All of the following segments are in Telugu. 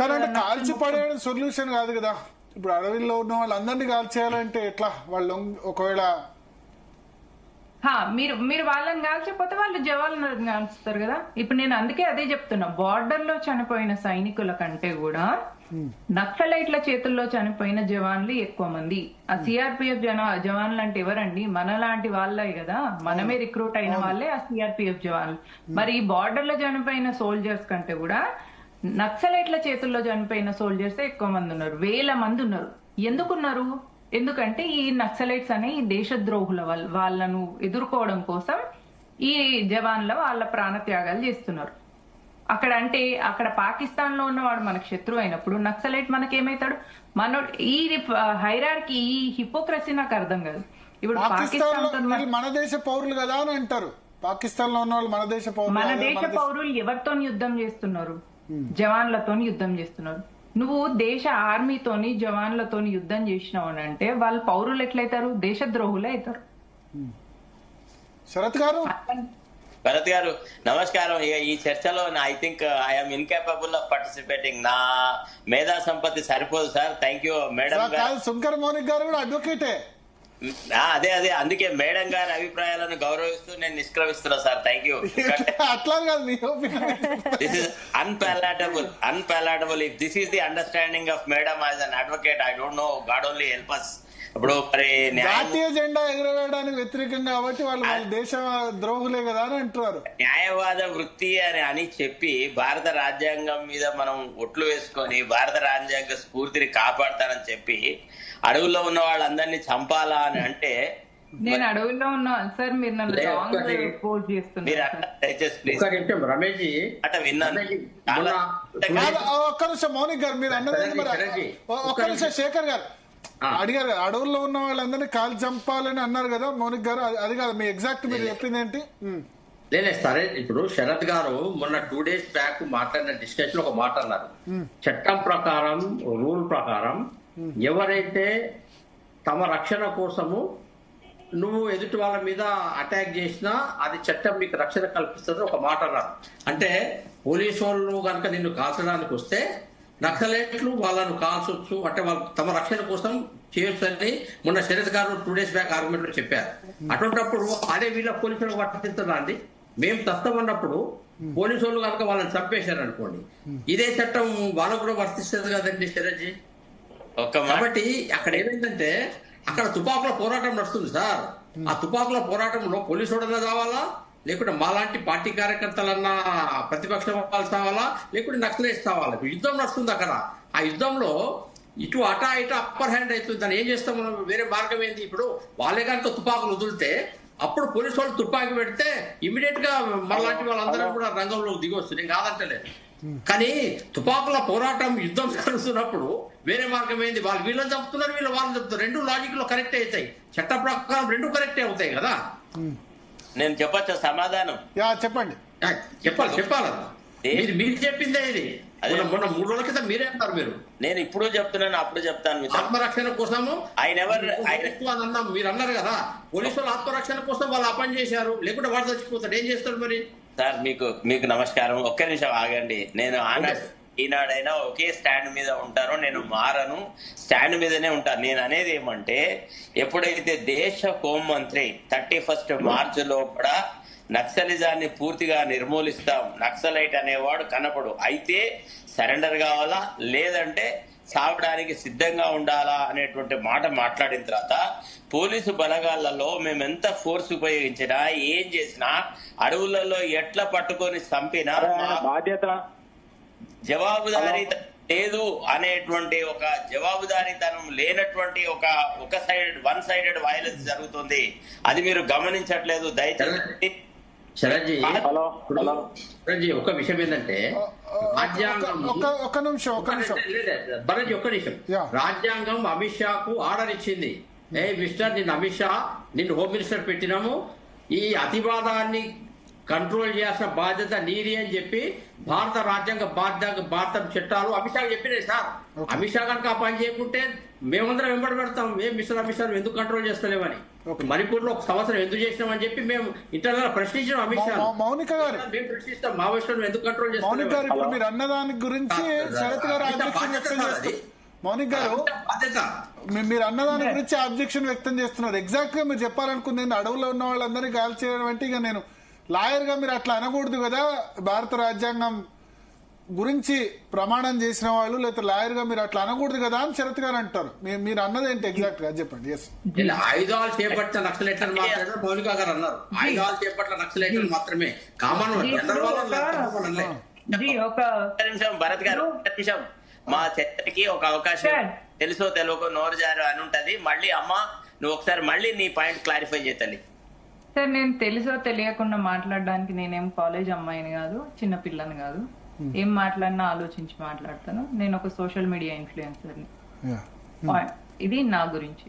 కానీ అంటే కాల్చి పడేయడం సొల్యూషన్ కాదు కదా. ఇప్పుడు అడవిలో ఉన్న వాళ్ళందరినీ కాల్చేయాలంటే ఎట్లా? వాళ్ళు ఒకవేళ మీరు వాళ్ళని కాల్చకపోతే వాళ్ళు జవాన్లను కాల్చుతారు కదా. ఇప్పుడు నేను అందుకే అదే చెప్తున్నా, బార్డర్ లో చనిపోయిన సైనికుల కంటే కూడా నక్సలైట్ల చేతుల్లో చనిపోయిన జవాన్లు ఎక్కువ మంది. ఆ సిఆర్పిఎఫ్ జవాన్లు అంటే ఎవరండి? మనలాంటి వాళ్ళే కదా, మనమే రిక్రూట్ అయిన వాళ్ళే ఆ సిఆర్పిఎఫ్ జవాన్లు. మరి ఈ బార్డర్ లో చనిపోయిన సోల్జర్స్ కంటే కూడా నక్సలైట్ల చేతుల్లో చనిపోయిన సోల్జర్స్ ఎక్కువ మంది ఉన్నారు, వేల మంది ఉన్నారు. ఎందుకున్నారు? ఎందుకంటే ఈ నక్సలైట్స్ అనే ఈ దేశద్రోహుల వాళ్ళను ఎదుర్కోవడం కోసం ఈ జవాన్ల వాళ్ళ ప్రాణత్యాగాలు చేస్తున్నారు. అక్కడ అంటే అక్కడ పాకిస్తాన్ లో ఉన్నవాడు మనకు శత్రువు అయినప్పుడు నక్సలైట్ మనకేమైతాడు? ఈ హైరార్కీ, ఈ హిపోక్రసీ నాకు అర్థం కాదు. ఇప్పుడు పాకిస్తాన్ మన దేశ పౌరులు కదా అని అంటారు. పాకిస్తాన్ లో ఉన్న వాళ్ళు మన దేశ పౌరులు ఎవరితో యుద్ధం చేస్తున్నారు? జవాన్లతో యుద్ధం చేస్తున్నారు. నువ్వు దేశ ఆర్మీతోని జవాన్లతోని యుద్ధం చేసినావు అని అంటే వాళ్ళు పౌరులు ఎట్లయితారు? దేశద్రోహులే అవుతారు. శరత్ గారు నమస్కారం. ఈ చర్చలో I think I'm incapable of participating. నా మేధా సంపత్తి సరిపోదు sir. Thank you madam. Shankar Maunik గారు కూడా అడ్వకేటే. అదే అందుకే మేడం గారి అభిప్రాయాలను గౌరవిస్తూ నేను నిష్క్రమిస్తున్నా సార్. Thank you. అట్లా కాదు, this is unpalatable. If this is the understanding of madam as an advocate, I don't know, God only help us. ఇప్పుడు మరి జాతీయ జెండా ఎగురవేయడానికి వ్యతిరేకంగా కాబట్టి వాళ్ళు దేశ ద్రోహులే కదా అని అంటున్నారు. న్యాయవాద వృత్తి అని చెప్పి భారత రాజ్యాంగం మీద మనం ఒట్లు వేసుకొని భారత రాజ్యాంగ స్ఫూర్తిని కాపాడతానని చెప్పి అడవుల్లో ఉన్న వాళ్ళందరినీ చంపాలా అని అంటే నేను అడవుల్లో ఉన్నా సార్, మీరు నన్ను రమేష్ అట విన్నాను. ఒక్క నిమిషం మౌనిక్ గారు, మీరు అన్నది ఒక్క నిమిషం శేఖర్ గారు అడిగారు కదా, అడవుల్లో ఉన్న వాళ్ళందరినీ కాల్ చంపాలని అన్నారు కదా మౌనిక్ గారు. అది కాదు మీ ఎగ్జాక్ట్ మీరు చెప్పింది ఏంటి? లేదు సరే, ఇప్పుడు శరత్ గారు మొన్న 2 days బ్యాక్ మాట్లాడిన డిస్కషన్ ఒక మాట అన్నారు. చట్టం ప్రకారం, రూల్ ప్రకారం ఎవరైతే తమ రక్షణ కోసము నువ్వు ఎదుటి వాళ్ళ మీద అటాక్ చేసినా అది చట్టం మీకు రక్షణ కల్పిస్తుంది ఒక మాట అన్నారు. అంటే పోలీసు వాళ్ళు కనుక నిన్ను కాల్చడానికి వస్తే నక్సలైట్లు వాళ్ళను కాల్చొచ్చు, అంటే వాళ్ళు తమ రక్షణ కోసం చేయొచ్చు అని మొన్న శరత్ గారు 2 days బ్యాక్ ఆర్గ్యుమెంట్ లో చెప్పారు. అటువంటిప్పుడు అదే వీళ్ళ పోలీసులకు వర్తిస్తుందా అండి? మేము తస్తమన్నప్పుడు పోలీసు వాళ్ళు కనుక వాళ్ళని చంపేశారు అనుకోండి, ఇదే చట్టం వాళ్ళకు కూడా వర్తిస్తుంది కదండి శరత్జీ. కాబట్టి అక్కడ ఏమైందంటే అక్కడ తుపాకుల పోరాటం నడుస్తుంది సార్. ఆ తుపాకుల పోరాటంలో పోలీసు వాడన్నా కావాలా, లేకుంటే మాలాంటి పార్టీ కార్యకర్తలన్నా ప్రతిపక్షం వాళ్ళు కావాలా, లేకుంటే నక్సలైట్స్ కావాలా, యుద్ధం నడుస్తుంది అక్కడ. ఆ యుద్ధంలో ఇటు అటా ఇటు అప్పర్ హ్యాండ్ అవుతుంది. దాన్ని ఏం చేస్తాం మనం? వేరే మార్గం ఏంది? ఇప్పుడు వాళ్ళే కనుక తుపాకులు వదిలితే అప్పుడు పోలీసు వాళ్ళు తుపాకి పెడితే ఇమీడియట్ గా మనలాంటి వాళ్ళందరూ కూడా రంగంలోకి దిగొచ్చు. నేను కాదంటలేదు, కానీ తుపాకుల పోరాటం యుద్ధం నడుస్తున్నప్పుడు వేరే మార్గం ఏంది? వాళ్ళు వీళ్ళని చంపుతున్నారు, వీళ్ళు వాళ్ళని చంపుతున్నారు. రెండు లాజిక్ లో కరెక్ట్ అవుతాయి, చట్ట ప్రకారం రెండు కరెక్టే అవుతాయి కదా. నేను చెప్పొచ్చా సమాధానం? చెప్పండి. చెప్పాలి మీరు చెప్పిందే ఇది. మొన్న 3 రోజుల క్రితం మీరే అంటారు. నేను ఇప్పుడు చెప్తున్నాను, అప్పుడు చెప్తాను. ఆత్మరక్షణ కోసము మీరు అన్నారు కదా, పోలీసు వాళ్ళు ఆత్మరక్షణ కోసం వాళ్ళు అపాయింట్ చేశారు, లేకుంటే వాడు చచ్చిపోతాడు, ఏం చేస్తాడు మరి? సార్ మీకు నమస్కారం. ఒక్క నిమిషం ఆగండి. నేను ఈనాడైనా ఒకే స్టాండ్ మీద ఉంటాను, నేను మారను, స్టాండ్ మీదనే ఉంటాను. నేను అనేది ఏమంటే, ఎప్పుడైతే దేశ హోంమంత్రి 31 మార్చి లోపల నక్సలిజాన్ని పూర్తిగా నిర్మూలిస్తాం, నక్సలైట్ అనేవాడు కనపడు, అయితే సరెండర్ కావాలా లేదంటే సావడానికి సిద్ధంగా ఉండాలా అనేటువంటి మాట మాట్లాడిన తర్వాత పోలీసు బలగాళ్లలో మేము ఎంత ఫోర్స్ ఉపయోగించినా ఏం చేసినా అడవులలో ఎట్లా పట్టుకొని చంపినా బాధ్యత జవాబుదారీతనం లేదు అనేటువంటి ఒక జవాబుదారీతనం లేనటువంటి ఒక వన్ సైడెడ్ వైలెన్స్ జరుగుతుంది. అది మీరు గమనించట్లేదు దయచేసి. శరత్జీ ఒక విషయం ఏంటంటే, రాజ్యాంగం ఒక్క నిమిషం భరత్జీ ఒక్క నిమిషం. రాజ్యాంగం అమిత్ షాకు ఆర్డర్ ఇచ్చింది, మిస్టర్ నిన్ను అమిత్ షా నిన్ను హోమ్ మినిస్టర్ పెట్టినాము, ఈ అతివాదాన్ని కంట్రోల్ చేయాల్సిన బాధ్యత నీది అని చెప్పి భారత రాజ్యాంగ భారత చట్టాలు అమిత్ షా చెప్పినాయి సార్. అమిత్ షా కనుక ఆ పని చేయకుంటే మేమందరం వెంబడి పెడతాం, మిస్టర్ అమిత్ షా ఎందుకు కంట్రోల్ చేస్తలేమని, మణిపూర్ లో ఒక సంవత్సరం ఎందుకు చేసినామని చెప్పి మేము ఇంటర్నల్ ప్రశ్నించాం అమిత్ షా. మౌనిక గారు మేము ప్రశ్నిస్తాం మావోయిస్టులను ఎందుకు కంట్రోల్ చేస్తాం. మౌనిక గారు ఇప్పుడు మీరు అన్నదాని గురించి శరత్ గారు ఆబ్జెక్షన్ వ్యక్తం చేస్తారు. మౌనిక్ గారు మీరు అన్నదాని గురించి ఆబ్జెక్షన్ వ్యక్తం చేస్తున్నారు. ఎగ్జాక్ట్ గా మీరు చెప్పాలనుకుంది అడవుల్లో ఉన్న వాళ్ళందరినీ గాలి చేయడం అంటే ఇక నేను లాయర్ గా మీరు అట్లా అనకూడదు కదా, భారత రాజ్యాంగం గురించి ప్రమాణం చేసిన వాళ్ళు లేదా లాయర్ గా మీరు అట్లా అనకూడదు కదా అని శరత్ గారు అంటారు. మీరు అన్నది ఏంటి ఎగ్జాక్ట్ గా చెప్పండి. ఎస్, ఆయుధాలు చేపట్టిన నక్సలైట్లను మాట్లాడారు మౌనిక గారు అన్నారు. ఆయుధాలు చేపట్టిన నక్సలైట్లు మాత్రమే కామన్ భరత్ గారు మా చర్చకి ఒక అవకాశం తెలుసో తెలియకో నోరు జారు అని ఉంటది. మళ్ళీ అమ్మ నువ్వు ఒకసారి మళ్ళీ నీ పాయింట్ క్లారిఫై చేయాలి సార్. నేను తెలుసో తెలియకుండా మాట్లాడడానికి నేనేం కాలేజ్ అమ్మాయిని కాదు, చిన్న పిల్లని కాదు. ఏం మాట్లాడినా ఆలోచించి మాట్లాడతాను. నేను ఒక సోషల్ మీడియా ఇన్ఫ్లుయెన్సర్ని. ఇది నా గురించి.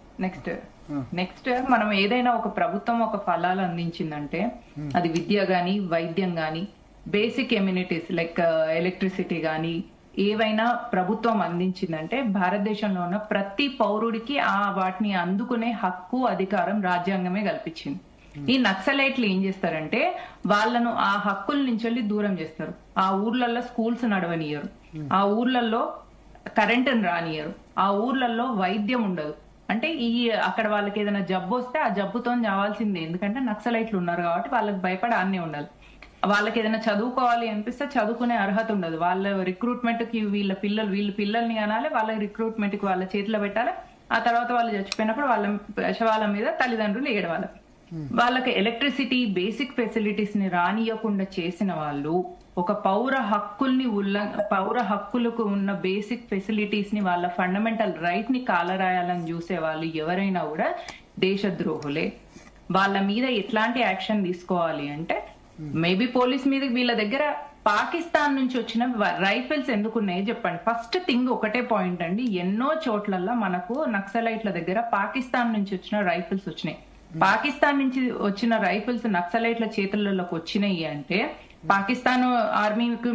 నెక్స్ట్ మనం ఏదైనా ఒక ప్రభుత్వం ఒక ఫలాలు అందించిందంటే అది విద్య గాని వైద్యం గాని బేసిక్ ఎమ్యూనిటీస్ లైక్ ఎలక్ట్రిసిటీ గాని ఏవైనా ప్రభుత్వం అందించిందంటే భారతదేశంలో ఉన్న ప్రతి పౌరుడికి వాటిని అందుకునే హక్కు అధికారం రాజ్యాంగమే కల్పించింది. ఈ నక్సలైట్లు ఏం చేస్తారంటే వాళ్ళను ఆ హక్కుల నుంచి దూరం చేస్తారు. ఆ ఊర్లలో స్కూల్స్ నడవనియరు, ఆ ఊర్లలో కరెంటును రానియరు, ఆ ఊర్లలో వైద్యం ఉండదు. అంటే అక్కడ వాళ్ళకి ఏదైనా జబ్బు వస్తే ఆ జబ్బుతో చావాల్సిందే, ఎందుకంటే నక్సలైట్లు ఉన్నారు కాబట్టి వాళ్ళకి భయపడి ఆన్నే ఉండాలి. వాళ్ళకి ఏదైనా చదువుకోవాలి అనిపిస్తే చదువుకునే అర్హత ఉండదు. వాళ్ళ రిక్రూట్మెంట్ కి వీళ్ళ పిల్లల్ని అనాలి, వాళ్ళ రిక్రూట్మెంట్ కి వాళ్ళ చేతిలో పెట్టాలి. ఆ తర్వాత వాళ్ళు చచ్చిపోయినప్పుడు వాళ్ళ శవాల మీద తల్లిదండ్రులు ఏడవాలి. వాళ్ళకి ఎలక్ట్రిసిటీ బేసిక్ ఫెసిలిటీస్ ని రానియకుండా చేసిన వాళ్ళు ఒక పౌర హక్కులకు ఉన్న బేసిక్ ఫెసిలిటీస్ ని వాళ్ళ ఫండమెంటల్ రైట్ ని కాలరాయాలని చూసే వాళ్ళు ఎవరైనా కూడా దేశద్రోహులే. వాళ్ళ మీద ఎట్లాంటి యాక్షన్ తీసుకోవాలి అంటే మేబీ పోలీస్ మీద వీళ్ళ దగ్గర పాకిస్తాన్ నుంచి వచ్చిన రైఫిల్స్ ఎందుకున్నాయో చెప్పండి. ఫస్ట్ థింగ్ ఒకటే పాయింట్ అండి, ఎన్నో చోట్లల్లో మనకు నక్సలైట్ల దగ్గర పాకిస్తాన్ నుంచి వచ్చిన రైఫిల్స్ వచ్చినాయి. పాకిస్తాన్ నుంచి వచ్చిన రైఫిల్స్ నక్సలైట్ల చేతులలోకి వచ్చినాయి అంటే పాకిస్తాన్ ఆర్మీకి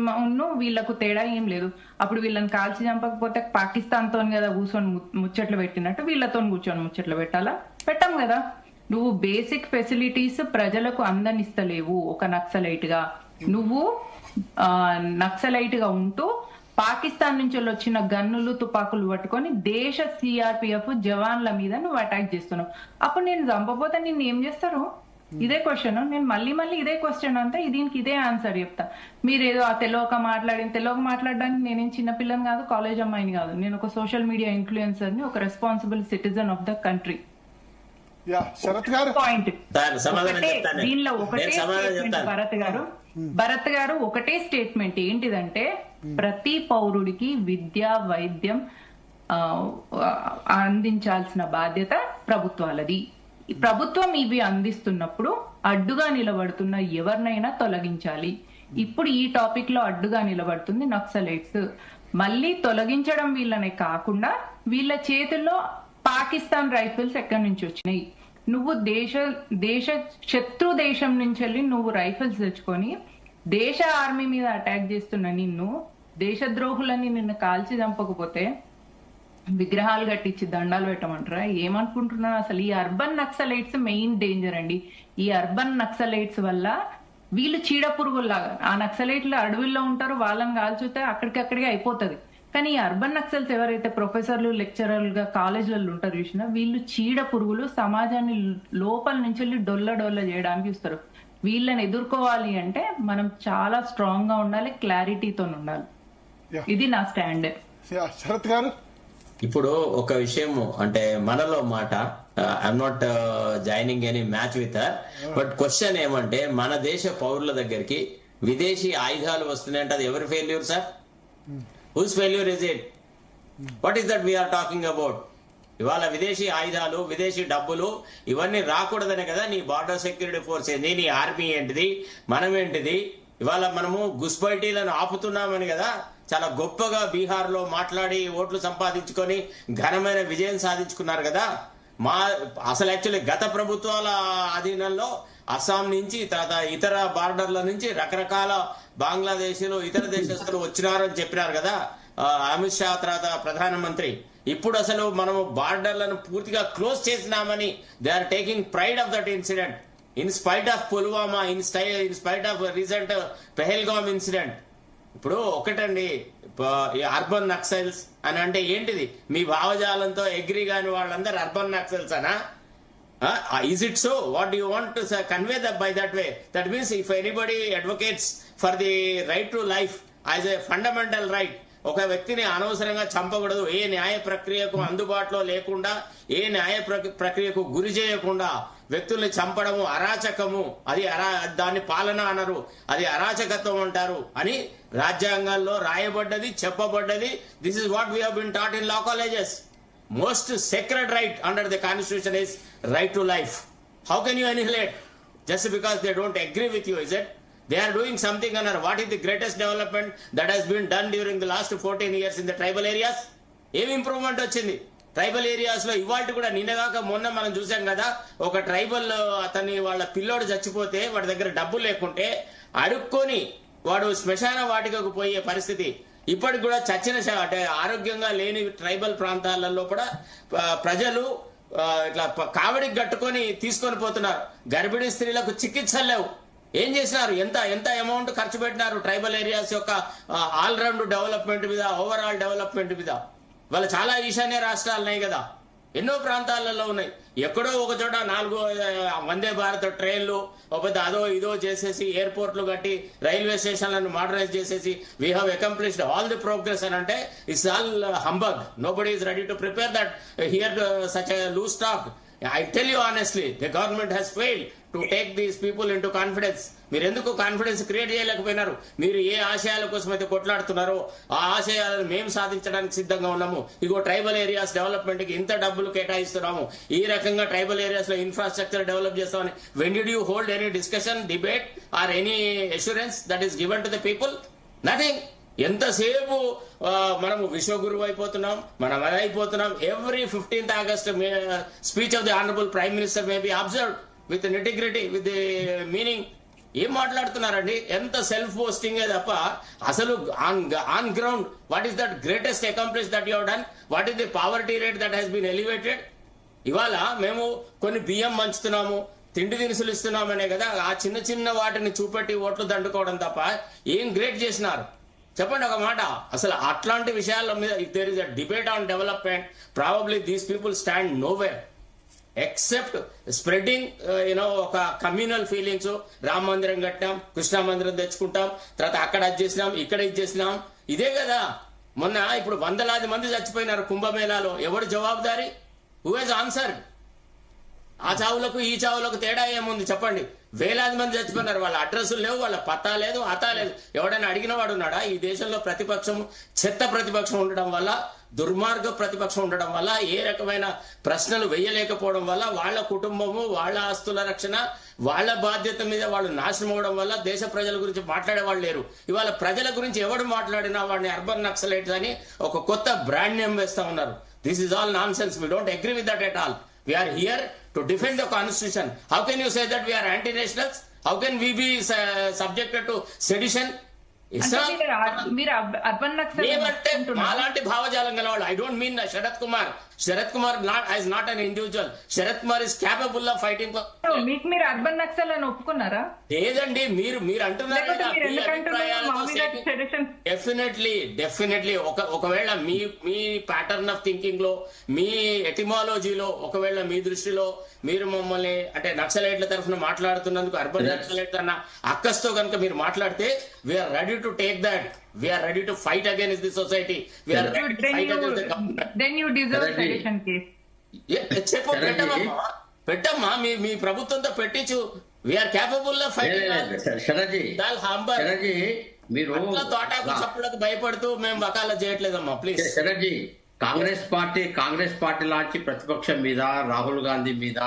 వీళ్లకు తేడా ఏం లేదు. అప్పుడు వీళ్ళని కాల్చి చంపకపోతే పాకిస్తాన్ తో కదా కూర్చొని ముచ్చట్లు పెట్టినట్టు వీళ్ళతో కూర్చొని ముచ్చట్లు పెట్టాలా? పెట్టాం కదా. నువ్వు బేసిక్ ఫెసిలిటీస్ ప్రజలకు అందనిస్తలేవు ఒక నక్సలైట్ గా. నువ్వు నక్సలైట్ గా ఉంటూ పాకిస్తాన్ నుంచి వచ్చిన గన్నులు తుపాకులు పట్టుకొని దేశ సిఆర్పిఎఫ్ జవాన్ల మీద నువ్వు అటాక్ చేస్తున్నావు. అప్పుడు నేను చంపపోతే నిన్ను ఏం చేస్తారు? ఇదే క్వశ్చన్. నేను మళ్ళీ ఇదే క్వశ్చన్ అంతా దీనికి ఇదే ఆన్సర్ చెప్తా. మీరేదో ఆ తెలుగు మాట్లాడడానికి నేనేం చిన్నపిల్లని కాదు, కాలేజ్ అమ్మాయిని కాదు. నేను ఒక సోషల్ మీడియా ఇన్ఫ్లుయెన్సర్ ని, ఒక responsible citizen of the country. దీనిలో ఒకటే స్టేట్మెంట్ భరత్ గారు ఒకటే స్టేట్మెంట్ ఏంటిదంటే ప్రతి పౌరుడికి విద్య వైద్యం అందించాల్సిన బాధ్యత ప్రభుత్వాలది. ప్రభుత్వం ఇవి అందిస్తున్నప్పుడు అడ్డుగా నిలబడుతున్న ఎవరినైనా తొలగించాలి. ఇప్పుడు ఈ టాపిక్ లో అడ్డుగా నిలబడుతుంది నక్సలైట్స్. మళ్ళీ తొలగించడం వీళ్ళనే కాకుండా వీళ్ళ చేతుల్లో పాకిస్తాన్ రైఫిల్స్ ఎక్కడి నుంచి వచ్చినాయి? నువ్వు దేశ శత్రు దేశం నుంచి వెళ్ళి నువ్వు రైఫిల్స్ తెచ్చుకొని దేశ ఆర్మీ మీద అటాక్ చేస్తున్న నిన్ను దేశద్రోహులని నిన్ను కాల్చి చంపకపోతే విగ్రహాలు కట్టించి దండాలు పెట్టమంటారా? ఏమనుకుంటున్నారు అసలు? ఈ అర్బన్ నక్సలైట్స్ మెయిన్ డేంజర్ అండి. ఈ అర్బన్ నక్సలైట్స్ వల్ల వీళ్ళు చీడ పురుగుల్లాగా ఆ నక్సలైట్లు అడవుల్లో ఉంటారు, వాళ్ళని కాల్చితే అక్కడికక్కడికి అయిపోతుంది. కానీ ఈ అర్బన్ నక్సల్స్ ఎవరైతే ప్రొఫెసర్లు లెక్చరర్లుగా కాలేజీలలో ఉంటారు చూసినా వీళ్ళు చీడ పురుగులు, సమాజాన్ని లోపల నుంచి వెళ్ళి డొల్ల చేయడానికి ఇస్తారు. వీళ్ళని ఎదుర్కోవాలి అంటే మనం చాలా స్ట్రాంగ్ గా ఉండాలి, క్లారిటీతో ఉండాలి. ఇది నా స్టాండ్. శరత్ గారు ఇప్పుడు ఒక విషయం అంటే మనలో మాట, I'm not joining any match with her, but question ఏమంటే మన దేశ పౌరుల దగ్గరికి విదేశీ ఆయుధాలు వస్తున్నాయంటే అది ఎవరి failure sir? Whose failure is it? What is that we are talking about? ఇవాళ విదేశీ ఆయుధాలు, విదేశీ డబ్బులు ఇవన్నీ రాకూడదనే కదా నీ బార్డర్ సెక్యూరిటీ ఫోర్స్ ఏంది, నీ ఆర్మీ ఏంటిది, మనం ఏంటిది? ఇవాళ మనము గుస్బైటీలను ఆపుతున్నామని కదా చాలా గొప్పగా బీహార్ లో మాట్లాడి ఓట్లు సంపాదించుకొని ఘనమైన విజయం సాధించుకున్నారు కదా. అసలు యాక్చువల్లీ గత ప్రభుత్వాల అధీనంలో అస్సాం నుంచి, తర్వాత ఇతర బార్డర్ల నుంచి రకరకాల బంగ్లాదేశీలు, ఇతర దేశస్తులు వచ్చినారని చెప్పినారు కదా అమిత్ షా, తర్వాత ప్రధానమంత్రి. ఇప్పుడు అసలు మనము బార్డర్లను పూర్తిగా క్లోజ్ చేసినామని they are taking pride of that incident in spite of Pulwama, in spite of recent Pahalgam incident. ఇప్పుడు ఒకటండి, అర్బన్ నక్సల్స్ అని అంటే ఏంటిది? మీ భావజాలంతో అగ్రి కాని వాళ్ళందరూ అర్బన్ నక్సల్స్ అనా? Is it so? What do you want to convey that by that way? That means if anybody advocates for the right to life as a fundamental right, ఒక వ్యక్తిని అనవసరంగా చంపకూడదు, ఏ న్యాయ ప్రక్రియకు అందుబాటులో లేకుండా, ఏ న్యాయ ప్రక్రియకు గురి చేయకుండా వ్యక్తుల్ని చంపడము అరాచకము, అది దాన్ని పాలన అనరు, అది అరాచకత్వం అంటారు అని రాజ్యాంగాల్లో రాయబడ్డది, చెప్పబడ్డది. This is what we have been taught in law colleges. Most sacred right under the constitution is right to life. How can you annihilate just because they don't agree with you? Is it they are doing something under? What is the greatest development that has been done during the last 14 years in the tribal areas? ఏం ఇంప్రూవ్మెంట్ వచ్చింది ట్రైబల్ ఏరియాస్ లో? ఇవాళ కూడా నిన్నగాక మొన్న మనం చూసాం కదా, ఒక ట్రైబల్ అతని వాళ్ళ పిల్లోడు చచ్చిపోతే వాడి దగ్గర డబ్బు లేకుంటే అడుక్కొని వాడు శ్మశాన వాటికకు పోయే పరిస్థితి. ఇప్పటికి కూడా చచ్చిన అంటే ఆరోగ్యంగా లేని ట్రైబల్ ప్రాంతాలలో కూడా ప్రజలు ఇట్లా కావడికి కట్టుకొని తీసుకొని పోతున్నారు. గర్భిణీ స్త్రీలకు చికిత్సలు లేవు. ఏం చేసినారు? ఎంత అమౌంట్ ఖర్చు పెట్టినారు ట్రైబల్ ఏరియాస్ యొక్క ఆల్రౌండ్ డెవలప్మెంట్ మీద, ఓవరాల్ డెవలప్మెంట్ మీద? వాళ్ళ చాలా ఈశాన్య రాష్ట్రాలు ఉన్నాయి కదా, ఎన్నో ప్రాంతాలలో ఉన్నాయి. ఎక్కడో ఒక చోట 4 వందే భారత్ ట్రైన్లు ఒక అదో ఇదో చేసేసి, ఎయిర్పోర్ట్లు కట్టి, రైల్వే స్టేషన్లను మోడరైజ్ చేసేసి we have accomplished all the progress అని అంటే it's all humbug. Nobody is ready to prepare that hear such a loose talk. I tell you honestly, the government has failed to take these people into confidence. మీరు ఎందుకు కాన్ఫిడెన్స్ క్రియేట్ చేయలేకపోయినారు? మీరు ఏ ఆశయాల కోసం అయితే కొట్లాడుతున్నారో ఆ ఆశయాలను మేము సాధించడానికి సిద్ధంగా ఉన్నాము. ఇగో ట్రైబల్ ఏరియాస్ డెవలప్మెంట్ కి ఇంత డబ్బులు కేటాయిస్తున్నాము, ఈ రకంగా ట్రైబల్ ఏరియాస్ లో ఇన్ఫ్రాస్ట్రక్చర్ డెవలప్ చేస్తామని. When did you hold any discussion, debate or any assurance that is given to the people? Nothing. ఎంతసేపు మనము విశ్వగురువు అయిపోతున్నాం, మనం అయిపోతున్నాం. Every 15th August speech of the honourable prime minister may be observed with integrity, with the meaning. ఏం మాట్లాడుతున్నారండి? ఎంత సెల్ఫ్ పోస్టింగే తప్ప అసలు on ground what is that greatest accomplish that you have done? What is the poverty rate that has been elevated? ఇవాళ మేము కొన్ని బియ్యం పంచుతున్నాము, తిండి దినుసులు ఇస్తున్నామనే కదా ఆ చిన్న వాటిని చూపెట్టి ఓట్లు దండుకోవడం తప్ప ఏం గ్రేట్ చేసినారు చెప్పండి ఒక మాట. అసలు అట్లాంటి విషయాల మీద if there is a debate on development, probably these people stand nowhere except spreading ఒక కమ్యూనల్ ఫీలింగ్స్. రామ మందిరం కట్టాం, కృష్ణా మందిరం తెచ్చుకుంటాం, తర్వాత అక్కడ అది చేసినాం, ఇక్కడ ఇది చేసినాం. ఇదే కదా మొన్న ఇప్పుడు వందలాది మంది చచ్చిపోయినారు కుంభమేళాలో. ఎవరు జవాబుదారి? Who he's answered? ఆ చావులకు ఈ చావులకు తేడా ఏముంది చెప్పండి? వేలాది మంది చచ్చిపోయినారు, వాళ్ళ అడ్రస్లు లేవు, వాళ్ళ పత్తా లేదు, అతా లేదు. ఎవడైనా అడిగిన వాడు ఉన్నాడా? ఈ దేశంలో ప్రతిపక్షం చెత్త ప్రతిపక్షం ఉండడం వల్ల, దుర్మార్గ ప్రతిపక్షం ఉండడం వల్ల, ఏ రకమైన ప్రశ్నలు వేయలేకపోవడం వల్ల, వాళ్ళ కుటుంబము, వాళ్ళ ఆస్తుల రక్షణ, వాళ్ళ బాధ్యత మీద వాళ్ళు నాశనం అవడం వల్ల దేశ ప్రజల గురించి మాట్లాడే వాళ్ళు లేరు. ఇవాళ ప్రజల గురించి ఎవడు మాట్లాడినా వాడిని అర్బన్ నక్సలైట్స్ అని ఒక కొత్త బ్రాండ్ నేమ్ వేస్తా ఉన్నారు. This is all non sense. We don't agree with that at all. We are here to defend the constitution. How can you say that we are anti-nationals? How can we be subjected to sedition? మీరు అర్బన్ ఏమంటే అలాంటి భావజాలం గలవాళ్ళు. I don't mean Sarath Kumar. Sarath Kumar as not an individual. Sarath Kumar is capable of fighting. మీకు మీరు అర్బన్ నక్సల్ అని ఒప్పుకున్నారా? లేదండి, మీరు అంటున్నారు. డెఫినెట్లీ ఒకవేళ మీ ప్యాటర్న్ ఆఫ్ థింకింగ్ లో, మీ ఎటిమాలజీలో, ఒకవేళ మీ దృష్టిలో మీరు మమ్మల్ని అంటే నక్సలైట్ల తరఫున మాట్లాడుతున్నందుకు అర్బన్ నక్సలైట్ అన్న అక్కస్తో కనుక మీరు మాట్లాడితే we are ready to take that. We are ready to fight against the society. We are ready to fight against the government. Then you deserve sedition case. చెప్పు, పెట్టమ్మా మీ ప్రభుత్వంతో పెట్టించు. We are capable of fighting. మీరు తోటాకు చప్పులకు భయపడుతూ మేము వకాలా చేయట్లేదమ్మా ప్లీజ్. కాంగ్రెస్ పార్టీ లాంటి ప్రతిపక్షం మీద, రాహుల్ గాంధీ మీద